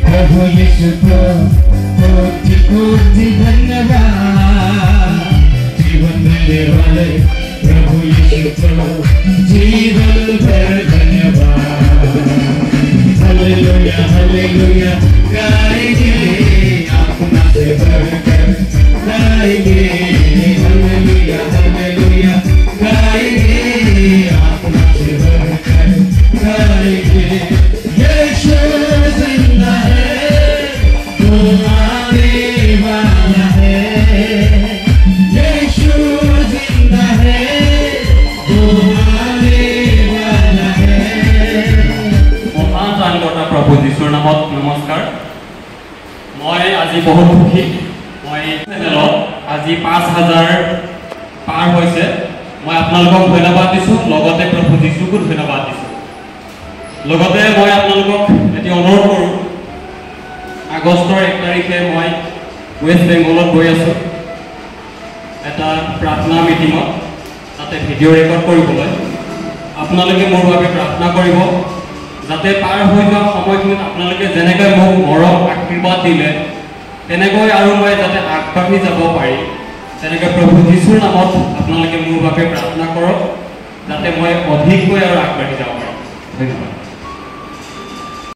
प्रभु यीशु को कोटि धन्यवाद जीवन देने वाले प्रभु यीशु को जीवन भर धन्यवाद हालेलुया हालेलुया गाएंगे अपना से भरकर गाएंगे हालेलुया हालेलुया गाएंगे अपना से भरकर गाएंगे यीशु जिंदा है वो आने वाला है यीशु जिंदा है वो आने वाला है महान जानता प्रभु जीशुर नामत नमस्कार मैं आज बहुत सुखी मैं चैनल आज 5000 पार होइसे मैं आपनालोকক धन्यवाद दिसु लगते प्रभु जीशुको धन्यवाद दिसु लगते मैं आपनालोকক एटी अनुरोध करूँ আগষ্টৰ 1 তাৰিখে মই ওয়েস্ট বেংগলত গৈ আছো এটা প্ৰাৰ্থনা মিটিঙত তাতে ভিডিঅ' ৰেকৰ্ড কৰিবলৈ আপোনালোকে মোৰ বাবে প্ৰাৰ্থনা কৰিব যাতে পাৰ হৈ যোৱা সময়খিনিত আপোনালোকে যেনেকৈ মোক মৰম আশীৰ্বাদ দিলে তেনেকৈ আৰু মই যাতে আগবাঢ়ি যাব পাৰি তেনেকৈ প্ৰভু যীশুৰ নামত আপোনালোকে মোৰ বাবে প্ৰাৰ্থনা কৰক যাতে মই অধিককৈ আৰু আগবাঢ়ি যাব পাৰোঁ ধন্যবাদ।